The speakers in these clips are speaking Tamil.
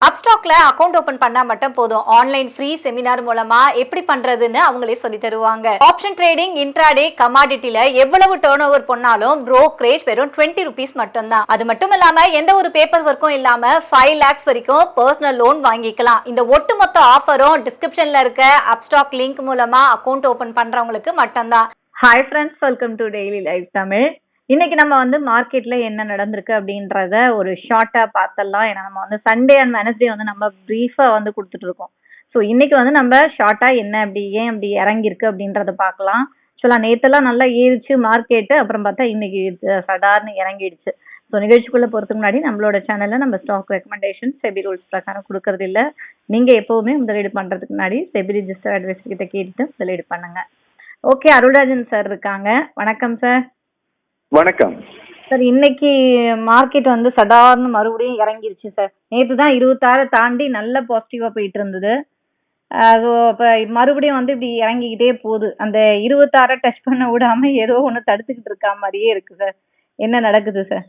அப்ஸ்டாக்ல அக்கவுண்ட் ஓபன் பண்ணா மட்டும் போதும். ஆன்லைன் ஃப்ரீ செமினார் மூலமா எப்படி பண்றதுன்னு அவங்களே சொல்லி தருவாங்க. ஆப்ஷன் ட்ரேடிங், இன்ட்ராடே, கமாடிட்டில எவ்வளவு டர்ன் ஓவர் பண்ணாலும் brokerage வெறும் 20 rupees மட்டும் தான். அது மட்டும் இல்லாம எந்த ஒரு பேப்பர் ஒர்க்கும் இல்லாம 5 lakhs வரைக்கும் பர்சனல் லோன் வாங்கிக்கலாம். இந்த ஒட்டுமொத்த ஆஃபரும் டிஸ்கிரிப்ஷன்ல இருக்க அப்ஸ்டாக் லிங்க் மூலமா அக்கவுண்ட் ஓபன் பண்றவங்களுக்கு மட்டும்தான். Hi friends, welcome to daily life Tamil. இன்னைக்கு நம்ம மார்க்கெட்ல என்ன நடந்திருக்கு அப்படின்றத ஒரு ஷார்ட்டா பார்த்தலாம். ஏன்னா நம்ம சண்டே அண்ட் வெனஸ்டே நம்ம பிரீஃபா கொடுத்துட்டு இருக்கோம். ஸோ இன்னைக்கு நம்ம ஷார்ட்டா என்ன அப்படி ஏன் அப்படி இறங்கிருக்கு அப்படின்றத பார்க்கலாம். ஆக்சுவலா நேத்தெல்லாம் நல்லா ஏறிச்சு மார்க்கெட்டு, அப்புறம் பார்த்தா இன்னைக்கு சடார்னு இறங்கிடுச்சு. ஸோ நிகழ்ச்சிக்குள்ள போறதுக்கு முன்னாடி நம்மளோட சேனல்ல நம்ம ஸ்டாக் ரெக்கமெண்டேஷன் செபி ரூல்ஸ் பிரகாரம் கொடுக்கறது இல்ல. நீங்க எப்பவுமே முதலீடு பண்றதுக்கு முன்னாடி செபி ரிஜிஸ்டர் அட்வைசர் கிட்ட கேட்டுட்டு முதலீடு பண்ணுங்க. ஓகே, அருள்ராஜன் சார் இருக்காங்க. வணக்கம் சார். வணக்கம் சார். இன்னைக்கு மார்க்கெட் சடார்னு மறுபடியும் இறங்கிருச்சு சார். நேற்று தான் 26 தாண்டி நல்ல பாசிட்டிவா போயிட்டு இருந்தது. இப்போ மறுபடியும் இப்படி இறங்கிக்கிட்டே போகுது. அந்த 26 டச் பண்ண விடாம ஏதோ ஒன்று தடுத்துக்கிட்டு இருக்க மாதிரியே இருக்கு சார். என்ன நடக்குது சார்?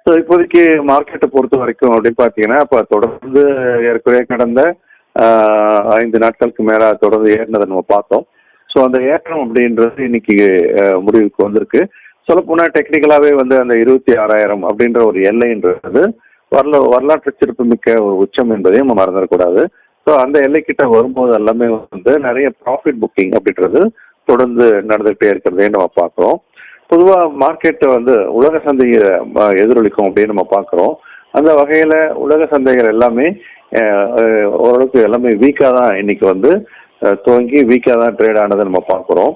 ஸோ இப்போதைக்கு மார்க்கெட்டை பொறுத்த வரைக்கும் அப்படின்னு பார்த்தீங்கன்னா, இப்போ தொடர்ந்து ஏற்கனவே கடந்த 5 நாட்களுக்கு மேலே தொடர்ந்து ஏறினதை நம்ம பார்த்தோம். ஸோ அந்த ஏற்றம் அப்படின்றது இன்னைக்கு முடிவுக்கு வந்திருக்கு. சொல்லப்போனால் டெக்னிக்கலாகவே அந்த 26,000 அப்படின்ற ஒரு எல்லைன்றது வரலாற்று சிறப்புமிக்க ஒரு உச்சம் என்பதையும் நம்ம மறந்துடக்கூடாது. ஸோ அந்த எல்லைக்கிட்ட வரும்போது எல்லாமே நிறைய ப்ராஃபிட் புக்கிங் அப்படின்றது தொடர்ந்து நடந்துகிட்டே இருக்கிறதே நம்ம பார்க்குறோம். பொதுவாக மார்க்கெட்டை உலக சந்தையை எதிரொலிக்கும் அப்படின்னு நம்ம பார்க்குறோம். அந்த வகையில் உலக சந்தைகள் எல்லாமே ஓரளவுக்கு எல்லாமே வீக்காக தான் இன்னைக்கு துவங்கி வீக்காக தான் ட்ரேட் ஆனதை நம்ம பார்க்குறோம்.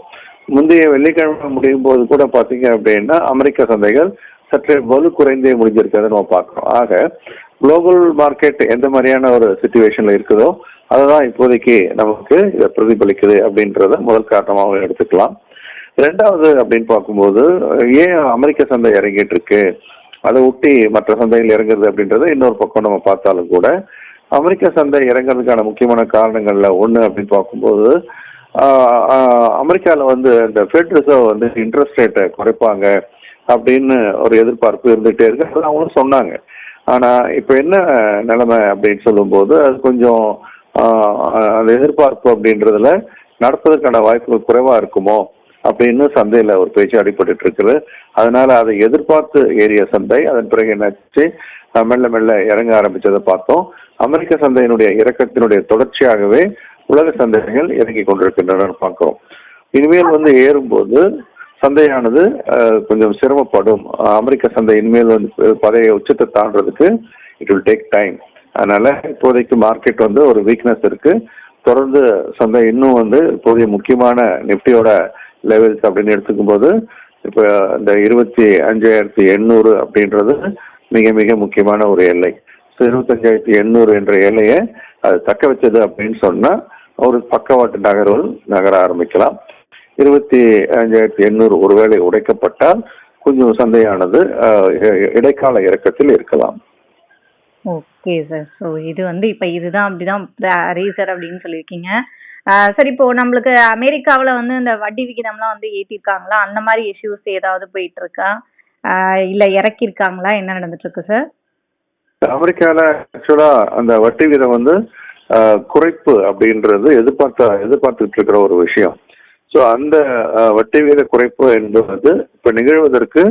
முந்தைய வெள்ளிக்கிழமை முடியும் போது கூட பார்த்தீங்க அப்படின்னா அமெரிக்க சந்தைகள் சற்றே வலு குறைந்தே முடிஞ்சிருக்கிறத நம்ம பார்க்குறோம். ஆக குளோபல் மார்க்கெட் எந்த மாதிரியான ஒரு சிச்சுவேஷன்ல இருக்குதோ அதுதான் இப்போதைக்கு நமக்கு இதை பிரதிபலிக்குது அப்படின்றத முதல் காரணமாக எடுத்துக்கலாம். ரெண்டாவது அப்படின்னு பார்க்கும்போது ஏன் அமெரிக்க சந்தை இறங்கிட்டு இருக்கு, அதை ஒட்டி மற்ற சந்தைகள் இறங்குறது அப்படின்றத இன்னொரு பக்கம் நம்ம பார்த்தாலும் கூட அமெரிக்க சந்தை இறங்குறதுக்கான முக்கியமான காரணங்கள்ல ஒன்று அப்படின்னு பார்க்கும்போது அமெரிக்காவில் இந்த ஃபெட் ரிசர்வ் இன்ட்ரெஸ்ட் ரேட்டை குறைப்பாங்க அப்படின்னு ஒரு எதிர்பார்ப்பு இருந்துகிட்டே இருக்கு. அவங்களும் சொன்னாங்க. ஆனால் இப்போ என்ன நிலைமை அப்படின்னு சொல்லும்போது அது கொஞ்சம் அந்த எதிர்பார்ப்பு அப்படின்றதுல நடப்பதற்கான வாய்ப்புகள் குறைவாக இருக்குமோ அப்படின்னு சந்தையில் ஒரு பேச்சு அடிபட்டு இருக்குது. அதனால அதை எதிர்பார்த்து ஏறிய சந்தை அதன் பிறகு என்னாச்சு, மெல்ல மெல்ல இறங்க ஆரம்பிச்சதை பார்த்தோம். அமெரிக்க சந்தையினுடைய இறக்கத்தினுடைய தொடர்ச்சியாகவே உலக சந்தைகள் இறங்கி கொண்டிருக்கின்றன பார்க்கிறோம். இனிமேல் ஏறும்போது சந்தையானது கொஞ்சம் சிரமப்படும். அமெரிக்க சந்தை இனிமேல் பழைய உச்சத்தை தாண்டறதுக்கு இட் வில் டேக் டைம். அதனால இப்போதைக்கு மார்க்கெட் ஒரு வீக்னஸ் இருக்கு. தொடர்ந்து சந்தை இன்னும் இப்போதைய முக்கியமான நிப்டியோட லெவல்ஸ் அப்படின்னு எடுத்துக்கும் போது இப்போ இந்த 25,800 அப்படின்றது மிக மிக முக்கியமான ஒரு எல்லை. 25,800 என்ற எல்லையை அது தக்க வச்சது அப்படின்னு சொன்னா ஒரு பக்கவாட்டு நகர ஆரம்பிக்கலாம். 25,800 ஒருவேளை உடைக்கப்பட்டால் கொஞ்சம் சந்தையானது இடைக்கால இறக்கத்தில் இருக்கலாம். Okay sir. ஸோ இது இப்போ இதுதான் அப்படிதான் ரீசர் அப்படின்னு சொல்லியிருக்கீங்க. சார், இப்போ நம்மளுக்கு அமெரிக்காவில் இந்த வட்டி விகிதம்லாம் ஏற்றிருக்காங்களா? அந்த மாதிரி இஷ்யூஸ் ஏதாவது போயிட்டு இருக்கா, இல்லை இறக்கிருக்காங்களா? என்ன நடந்துட்டு இருக்கு சார்? அமெரிக்காவில் ஆக்சுவலா அந்த வட்டி விகிதம் குறைப்பு அப்படின்றது எதிர்பார்த்துட்டு இருக்கிற ஒரு விஷயம். ஸோ அந்த வட்டி விகித குறைப்பு என்பது இப்போ நிகழ்வதற்கு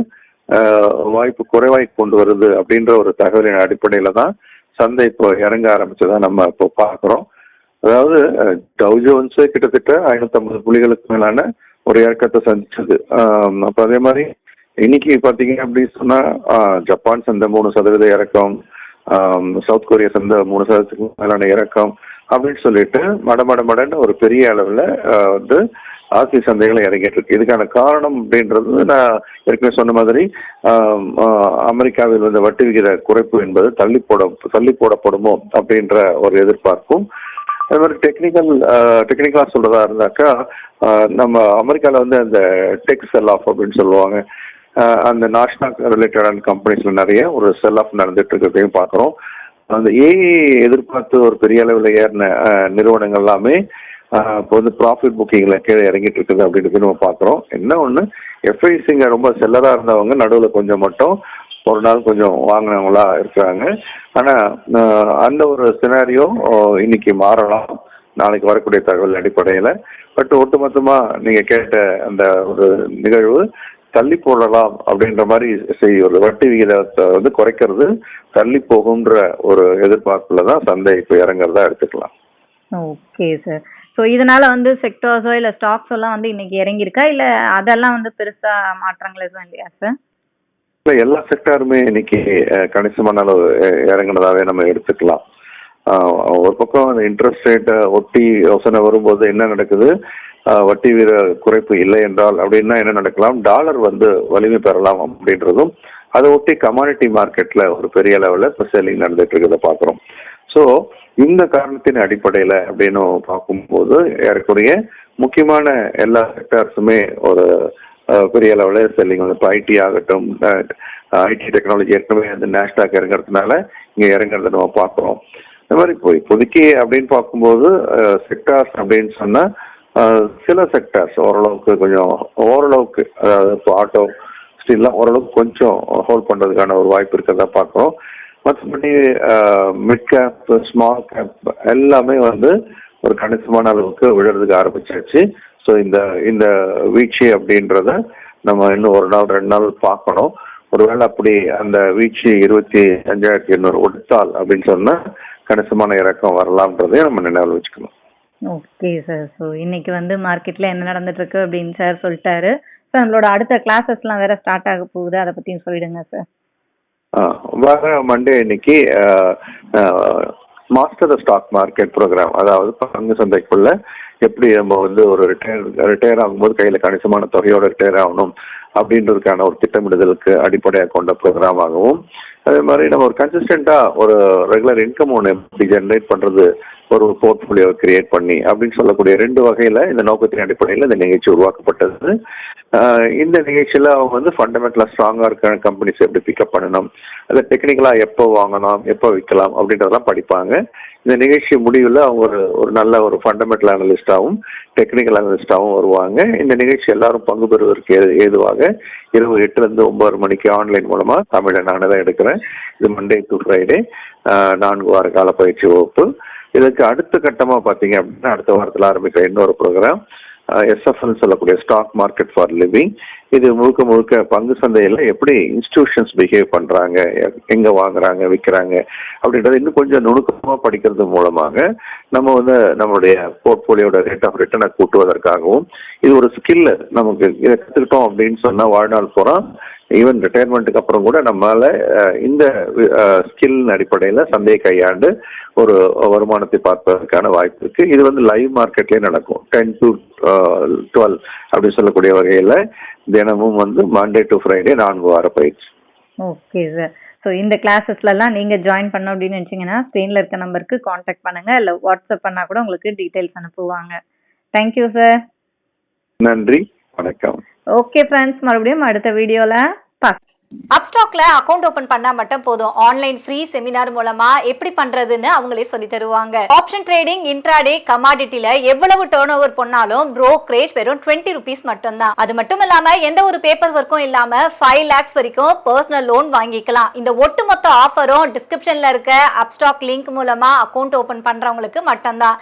வாய்ப்பு குறைவாய் கொண்டு வருது அப்படின்ற ஒரு தகவலின் அடிப்படையில தான் சந்தை இப்போ இறங்க ஆரம்பிச்சதா நம்ம இப்போ பார்க்குறோம். அதாவது டவ் ஜோன்ஸ் கிட்டத்தட்ட 550 புள்ளிகளுக்கு மேலான ஒரு இறக்கத்தை சந்திச்சது. அப்போ அதே மாதிரி இன்னைக்கு பார்த்தீங்க அப்படின்னு சொன்னா ஜப்பான் சந்தை 3% இறக்கம், சவுத் கொரியா சந்தை 3%க்கு மேலான இறக்கம் அப்படின்னு சொல்லிட்டு மடன்னு ஒரு பெரிய அளவில் ஆசிய சந்தைகளை இறங்கிட்டு இருக்கு. இதுக்கான காரணம் அப்படின்றது நான் ஏற்கனவே சொன்ன மாதிரி அமெரிக்காவில் வட்டி விகித குறைப்பு என்பது தள்ளி போடப்படுமோ அப்படின்ற ஒரு எதிர்பார்ப்பும், அது மாதிரி டெக்னிக்கலா சொல்றதா இருந்தாக்கா நம்ம அமெரிக்காவில் அந்த டெக் செல் ஆஃப் அப்படின்னு சொல்லுவாங்க. அந்த நேஷனல் ரிலேட்டடான கம்பெனிஸ்ல நிறைய ஒரு செல் ஆஃப் நடந்துட்டு இருக்கிறதையும் பார்க்குறோம். அந்த ஏஐ எதிர்பார்த்து ஒரு பெரிய அளவில் ஏறின நிறுவனங்கள் எல்லாமே இப்போ ப்ராஃபிட் புக்கிங்ல கீழே இறங்கிட்டு இருக்குது அப்படின்றது நம்ம பார்க்குறோம். என்ன ஒன்று, எஃப்ஐசிங்க ரொம்ப செல்லராக இருந்தவங்க நடுவில் கொஞ்சம் மட்டும் ஒரு நாள் கொஞ்சம் வாங்கினவங்களா இருக்கிறாங்க. ஆனால் அந்த ஒரு சினாரியோ இன்னைக்கு மாறலாம் நாளைக்கு வரக்கூடிய தகவல் அடிப்படையில். பட் ஒட்டுமொத்தமாக நீங்கள் கேட்ட அந்த ஒரு நிகழ்வு தள்ளி போடலாம் அப்படின்ற மாதிரி செய்யுது. வட்டி விகிதத்தை வந்து குறைக்கிறது தள்ளி போகுன்ற ஒரு எதிர்பார்ப்புல தான் சந்தை இப்போ இறங்குறதா எடுத்துக்கலாம். Okay sir. ஸோ இதனால வந்து செக்டார்ஸோ இல்லை ஸ்டாக்ஸ் எல்லாம் வந்து இன்னைக்கு இறங்கியிருக்கா, இல்லை அதெல்லாம் வந்து பெருசா மாற்றங்கள் எதுவும் இல்லையா சார்? இல்லை, எல்லா செக்டாருமே இன்னைக்கு கணிசமான அளவு இறங்குனதாவே நம்ம எடுத்துக்கலாம். ஒரு பக்கம் அந்த இன்ட்ரெஸ்ட் ரேட்டை ஒட்டி யோசனை வரும்போது என்ன நடக்குது, வட்டி வீத குறைப்பு இல்லை என்றால் அப்படின்னா என்ன நடக்கலாம், டாலர் வந்து வலிமை பெறலாம் அப்படின்றதும், அதை ஒட்டி கமாடிட்டி மார்க்கெட்ல ஒரு பெரிய லெவலில் இப்போ செல்லிங் நடந்துட்டு இருக்கிறத பார்க்குறோம். ஸோ இந்த காரணத்தின் அடிப்படையில் அப்படின்னு பார்க்கும்போது ஏறக்குறைய முக்கியமான எல்லா செக்டார்ஸுமே ஒரு பெரிய லெவலில் செல்லிங் வந்து இப்போ ஐடி ஆகட்டும், ஐடி டெக்னாலஜி ஏற்கனவே வந்து நேஷ்டாக் இறங்குறதுனால இங்கே இறங்குறத நம்ம பார்க்குறோம். இந்த மாதிரி இப்போதைக்கு அப்படின்னு பார்க்கும்போது செக்டார்ஸ் அப்படின்னு சொன்னால் சில செக்டார்ஸ் ஓரளவுக்கு அதாவது இப்போ ஆட்டோ ஸ்டீல்லாம் ஓரளவுக்கு கொஞ்சம் ஹோல்ட் பண்ணுறதுக்கான ஒரு வாய்ப்பு இருக்கிறதா பார்க்குறோம். மற்றபடி மிட் கேப், ஸ்மால் கேப் எல்லாமே வந்து ஒரு கணிசமான அளவுக்கு விழுறதுக்கு ஆரம்பிச்சாச்சு. ஸோ இந்த வீழ்ச்சி அப்படின்றத நம்ம இன்னும் ஒரு நாள் 2 நாள் பார்க்கணும். ஒருவேளை அப்படி அந்த வீழ்ச்சி 25,800 ஒடுத்தால் அப்படின்னு சொன்னால் கணிசமான இறக்கம் வரலாம்ன்றதையும் நம்ம நினைவில் வச்சுக்கணும். Okay sir. ஸோ இன்னைக்கு வந்து மார்க்கெட்ல என்ன நடந்துட்டு இருக்கு அப்படின்னு சார் சொல்லிட்டாரு. சார் நம்மளோட அடுத்த கிளாஸஸ்லாம் வேற ஸ்டார்ட் ஆக போகுது, அதை பத்தியும் சொல்லிடுங்க சார். வர மண்டே இன்னைக்கு master the stock market program, அதாவது பங்கு சந்தைக்குள்ள எப்படி நம்ம வந்து ஒரு ரிட்டையர் ஆகும்போது கையில் கணிசமான தொகையோட ரிட்டையர் ஆகணும் அப்படின்றதுக்கான ஒரு திட்டமிடுதலுக்கு அடிப்படையாக கொண்ட ப்ரோக்ராமாகவும், அதே மாதிரி நம்ம ஒரு கன்சிஸ்டண்டாக ஒரு ரெகுலர் இன்கம் ஒன்று எப்படி ஜென்ரேட் பண்ணுறது, ஒரு போர்ட்ஃபோலியோ கிரியேட் பண்ணி அப்படின்னு சொல்லக்கூடிய 2 வகையில் இந்த நோக்கத்தின் அடிப்படையில் இந்த நிகழ்ச்சி உருவாக்கப்பட்டது. இந்த நிகழ்ச்சியில் அவங்க வந்து ஃபண்டமெண்டலாக ஸ்ட்ராங்காக இருக்கிற கம்பெனிஸ் எப்படி பிக்கப் பண்ணணும், அதை டெக்னிக்கலாக எப்போ வாங்கலாம், எப்போ விற்கலாம் அப்படின்றதெல்லாம் படிப்பாங்க. இந்த நிகழ்ச்சி முடிவில் அவங்க ஒரு நல்ல ஒரு ஃபண்டமெண்டல் அனலிஸ்டாகவும் டெக்னிக்கல் அனலிஸ்டாகவும் வருவாங்க. இந்த நிகழ்ச்சி எல்லாரும் பங்கு பெறுவதற்கு ஏதுவாக இரவு 8 to 9 மணிக்கு ஆன்லைன் மூலமாக தமிழை நான் தான் எடுக்கிறேன். இது மண்டே டு ஃப்ரைடே 4 வார கால பயிற்சி வகுப்பு. இதுக்கு அடுத்த கட்டமாக பார்த்தீங்க அப்படின்னா அடுத்த வாரத்தில் ஆரம்பிக்கிற இன்னொரு ப்ரோக்ராம் எஸ்எஃப்எல் சொல்லக்கூடிய ஸ்டாக் மார்க்கெட் ஃபார் லிவிங். இது முழுக்க பங்கு சந்தையில் எப்படி இன்ஸ்டிடியூஷன்ஸ் பிஹேவ் பண்ணுறாங்க, எங்கே வாங்குறாங்க விற்கிறாங்க அப்படின்றத இன்னும் கொஞ்சம் நுணுக்கமாக படிக்கிறது மூலமாக நம்ம வந்து நம்மளுடைய போர்ட்ஃபோலியோட ரேட் ஆஃப் ரிட்டர்னை கூட்டுவதற்காகவும், இது ஒரு ஸ்கில் நமக்கு இதை கற்றுக்கிட்டோம் அப்படின்னு சொன்னால் வாழ்நாள் பூரா ஈவன் ரிட்டையர்மெண்ட்டுக்கு அப்புறம் கூட நம்மளால இந்த ஸ்கில் அடிப்படையில் சந்தையை கையாண்டு ஒரு வருமானத்தை பார்ப்பதற்கான வாய்ப்பு இருக்கு. இது வந்து லைவ் மார்க்கெட்லேயே நடக்கும். 10 to 12 அப்படி சொல்லக்கூடிய வகையில் தினமும் வந்து மண்டே டு ஃப்ரைடே 4 வார பயிற்சி. Okay sir. ஸோ இந்த கிளாஸஸ்லாம் நீங்கள் ஜாயின் பண்ண அப்படின்னு நினச்சிங்கன்னா ஸ்க்ரீனில் இருக்க நம்பருக்கு காண்டாக்ட் பண்ணுங்க, இல்லை வாட்ஸ்அப் பண்ணால் கூட உங்களுக்கு டீட்டெயில்ஸ் அனுப்புவாங்க. Thank you sir. நன்றி, வணக்கம். ஓகே ஃப்ரெண்ட்ஸ், மறுபடியும் அடுத்த வீடியோவில் பார்க்கலாம். அப்ஸ்டாக்ல அக்கௌண்ட் ஓபன் பண்ணா மட்டும் போதும். ஆன்லைன் ஃப்ரீ செமினார் மூலமா எப்படி பண்றதுன்னு அவங்களே சொல்லி தருவாங்க. ஆப்ஷன் ட்ரேடிங், இன்ட்ராடே, கமாடிட்டில எவ்வளவு டர்ன் ஓவர் பண்ணாலும் ப்ரோக்கரேஜ் வெறும் 20 rupees மட்டும்தான். அது மட்டும் இல்லாம எந்த ஒரு பேப்பர் ஒர்க்கும் இல்லாம 5 lakhs வரைக்கும் பர்சனல் லோன் வாங்கிக்கலாம். இந்த ஒட்டுமொத்த ஆஃபரும் டிஸ்கிரிப்ஷன்ல இருக்க அப்ஸ்டாக் லிங்க் மூலமா அக்கௌண்ட் ஓபன் பண்றவங்களுக்கு மட்டும்தான்.